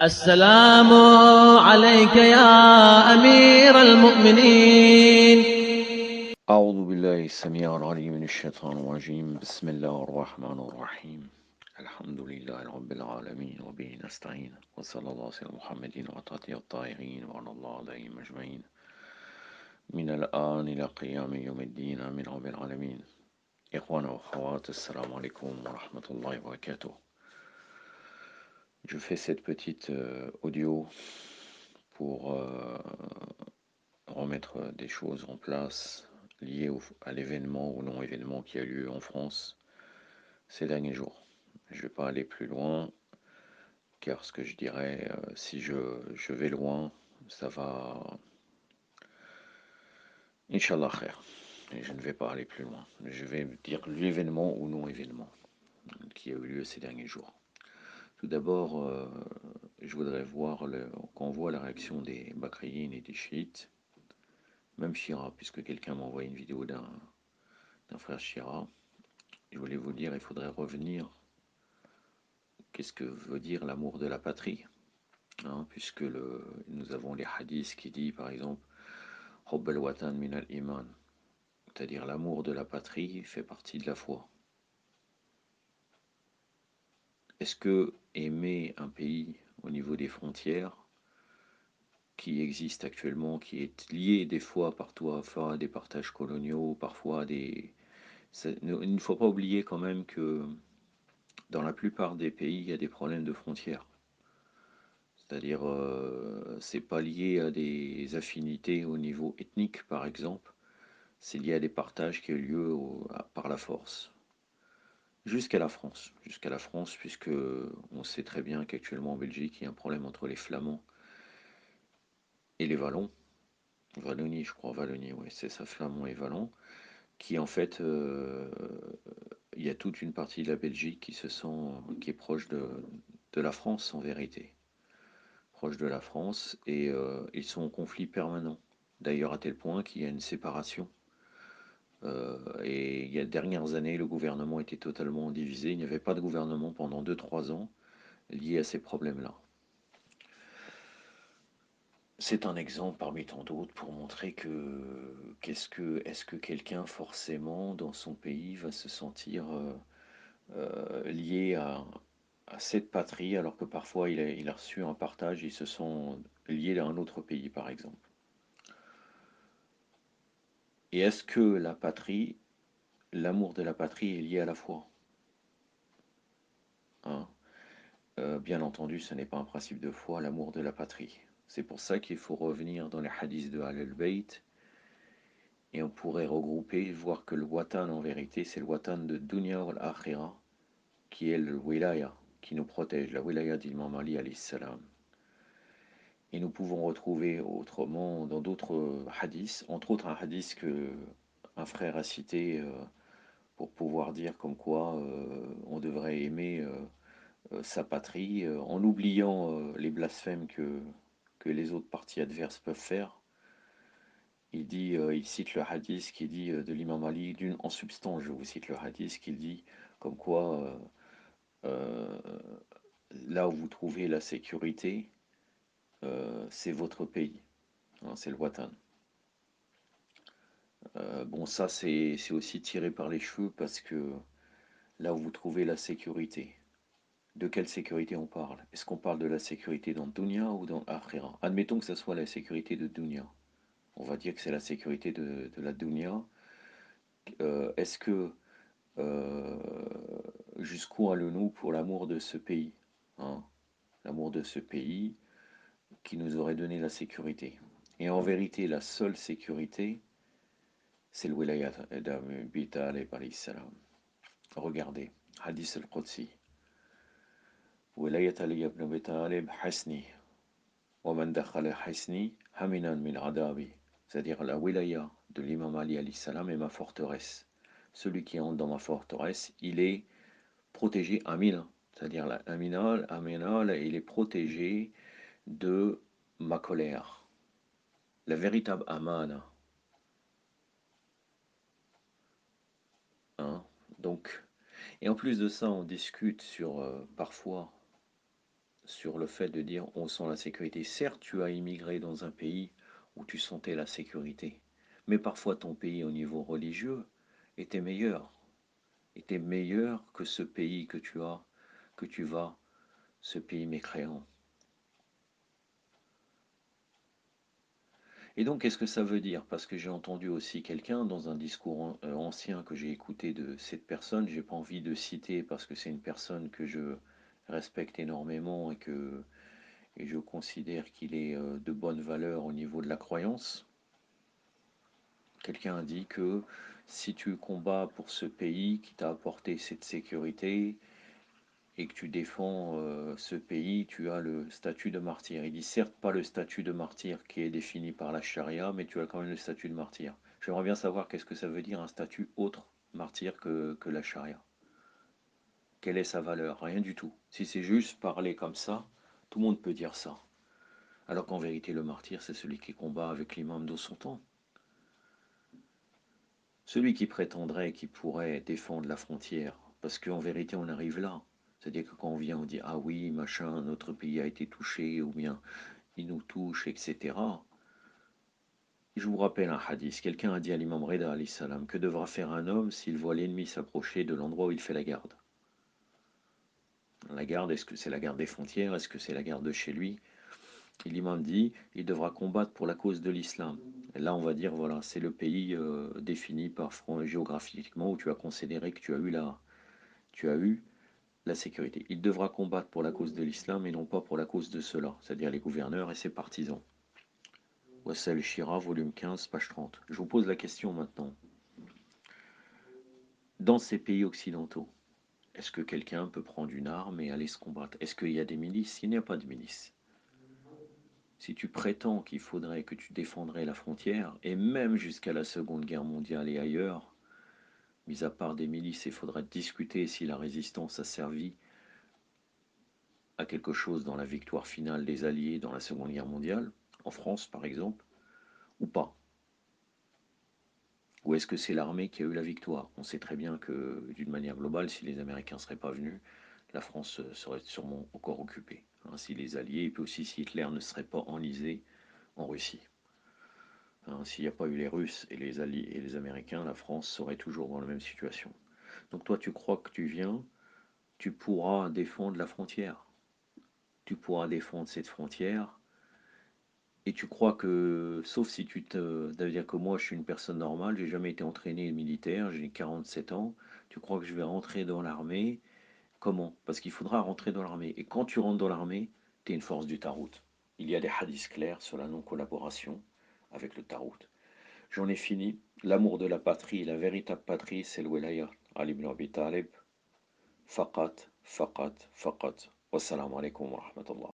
السلام عليك يا أمير المؤمنين. أعوذ بالله السميع العليم من الشيطان الرجيم. بسم الله الرحمن الرحيم. الحمد لله رب العالمين وبه نستعين، وصلى الله على محمد وعلى الطاهرين وعلى الله عليهم أجمعين من الآن إلى قيام يوم الدين. آمين رب العالمين. إخوانا وأخوات, السلام عليكم ورحمة الله وبركاته. Je fais cette petite audio pour remettre des choses en place liées à l'événement ou non-événement qui a lieu en France ces derniers jours. Je ne vais pas aller plus loin, car ce que je dirais, si je vais loin, ça va, Inch'Allah khair. Et je ne vais pas aller plus loin. Je vais dire l'événement ou non-événement qui a eu lieu ces derniers jours. Tout d'abord, je voudrais voir, quand on voit la réaction des Bakriyin et des chiites, même Shira, puisque quelqu'un m'a envoyé une vidéo d'un frère Shira, je voulais vous dire, il faudrait revenir. Qu'est-ce que veut dire l'amour de la patrie, hein, puisque nous avons les hadiths qui disent, par exemple, Hubb al-Watan min al-Iman, c'est-à-dire l'amour de la patrie fait partie de la foi. Est-ce que aimer un pays au niveau des frontières qui existe actuellement, qui est lié des fois parfois à des partages coloniaux, parfois à des... Il ne faut pas oublier quand même que dans la plupart des pays, il y a des problèmes de frontières. C'est-à-dire, c'est pas lié à des affinités au niveau ethnique, par exemple, c'est lié à des partages qui ont lieu par la force. Jusqu'à la France, puisque on sait très bien qu'actuellement en Belgique, il y a un problème entre les Flamands et les Wallons. Wallonie, je crois, Wallonie, oui, c'est ça, Flamands et Wallons, qui en fait, il y a toute une partie de la Belgique qui est proche de la France en vérité. Proche de la France, et ils sont en conflit permanent. D'ailleurs, à tel point qu'il y a une séparation. Et il y a dernières années, le gouvernement était totalement divisé. Il n'y avait pas de gouvernement pendant 2-3 ans lié à ces problèmes-là. C'est un exemple parmi tant d'autres pour montrer est-ce que quelqu'un forcément dans son pays va se sentir lié à cette patrie, alors que parfois il a reçu un partage, ils se sont liés à un autre pays par exemple. Et est-ce que la patrie, l'amour de la patrie est lié à la foi, hein? Bien entendu, ce n'est pas un principe de foi, l'amour de la patrie. C'est pour ça qu'il faut revenir dans les hadiths de Al-Bayt, et on pourrait regrouper, voir que le watan en vérité, c'est le watan de Dunya al-Akhira, qui est le wilaya, qui nous protège, la wilaya d'Imam Ali alayhi salam. Et nous pouvons retrouver autrement dans d'autres hadiths, entre autres un hadith que un frère a cité pour pouvoir dire comme quoi on devrait aimer sa patrie en oubliant les blasphèmes que les autres parties adverses peuvent faire. Il cite le hadith qui dit de l'imam Ali, en substance, je vous cite le hadith qui dit comme quoi euh, là où vous trouvez la sécurité, c'est votre pays, hein, c'est le watan. Bon, ça c'est aussi tiré par les cheveux parce que là où vous trouvez la sécurité, de quelle sécurité on parle? Est-ce qu'on parle de la sécurité dans Dunya ou dans Akhira? Admettons que ce soit la sécurité de Dunya. On va dire que c'est la sécurité de la Dunya. Est-ce que euh, jusqu'où allons-nous pour l'amour de ce pays, hein? L'amour de ce pays qui nous aurait donné la sécurité. Et en vérité, la seule sécurité, c'est le wilayat d'Abi Talib alayhi salam. Regardez, Hadith al-Qudsi. Wilayat Ali ibn Abi Talib hasni. Wa man dakhala hasni haminan min adabi. C'est-à-dire la wilaya de l'imam Ali alayhi salam est ma forteresse. Celui qui entre dans ma forteresse, il est protégé, Amina. C'est-à-dire la Aminal, il est protégé de ma colère. La véritable Amana. Hein? Donc, et en plus de ça, on discute sur parfois sur le fait de dire on sent la sécurité. Certes, tu as immigré dans un pays où tu sentais la sécurité, mais parfois ton pays au niveau religieux était meilleur, était meilleur que ce pays que tu vas, ce pays mécréant. Et donc, qu'est-ce que ça veut dire? Parce que j'ai entendu aussi quelqu'un dans un discours ancien que j'ai écouté de cette personne, j'ai pas envie de citer parce que c'est une personne que je respecte énormément et je considère qu'il est de bonne valeur au niveau de la croyance. Quelqu'un a dit que si tu combats pour ce pays qui t'a apporté cette sécurité et que tu défends ce pays, tu as le statut de martyr. Il dit certes pas le statut de martyr qui est défini par la charia, mais tu as quand même le statut de martyr. J'aimerais bien savoir qu'est-ce que ça veut dire un statut autre martyr que la charia. Quelle est sa valeur? Rien du tout. Si c'est juste parler comme ça, tout le monde peut dire ça. Alors qu'en vérité, le martyr, c'est celui qui combat avec l'imam de son temps. Celui qui prétendrait qu'il pourrait défendre la frontière, parce qu'en vérité, on arrive là. C'est-à-dire que quand on vient, on dit ah oui, machin, notre pays a été touché, ou bien il nous touche, etc. Je vous rappelle un hadith. Quelqu'un a dit à l'imam Reda, alayhi salam, que devra faire un homme s'il voit l'ennemi s'approcher de l'endroit où il fait la garde? La garde, est-ce que c'est la garde des frontières? Est-ce que c'est la garde de chez lui? Et l'imam dit, il devra combattre pour la cause de l'islam. Et là, on va dire, voilà, c'est le pays défini par géographiquement où tu as considéré que tu as eu la sécurité. Il devra combattre pour la cause de l'islam et non pas pour la cause de ceux-là, c'est-à-dire les gouverneurs et ses partisans. Wassel Shira, volume 15, page 30. Je vous pose la question maintenant. Dans ces pays occidentaux, est-ce que quelqu'un peut prendre une arme et aller se combattre? Est-ce qu'il y a des milices? Il n'y a pas de milices. Si tu prétends qu'il faudrait que tu défendrais la frontière, et même jusqu'à la Seconde Guerre mondiale et ailleurs, mis à part des milices, il faudrait discuter si la résistance a servi à quelque chose dans la victoire finale des Alliés dans la Seconde Guerre mondiale, en France par exemple, ou pas. Ou est-ce que c'est l'armée qui a eu la victoire? On sait très bien que, d'une manière globale, si les Américains ne seraient pas venus, la France serait sûrement encore occupée. Hein, si les Alliés, et puis aussi si Hitler ne serait pas enlisé en Russie. Hein, s'il n'y a pas eu les Russes et les Alliés et les Américains, la France serait toujours dans la même situation. Donc toi, tu crois que tu viens, tu pourras défendre la frontière. Tu pourras défendre cette frontière. Et tu crois que, sauf si tu te... C'est-à-dire que moi, je suis une personne normale, j'ai jamais été entraîné militaire, j'ai 47 ans. Tu crois que je vais rentrer dans l'armée? Comment? Parce qu'il faudra rentrer dans l'armée. Et quand tu rentres dans l'armée, tu es une force du Tarout. Il y a des hadiths clairs sur la non-collaboration avec le Tarout. J'en ai fini. L'amour de la patrie, la véritable patrie, c'est le Wilayah. Ali ibn Abi Talib. Faqat, faqat, faqat. Wassalamu alaikum wa rahmatullah.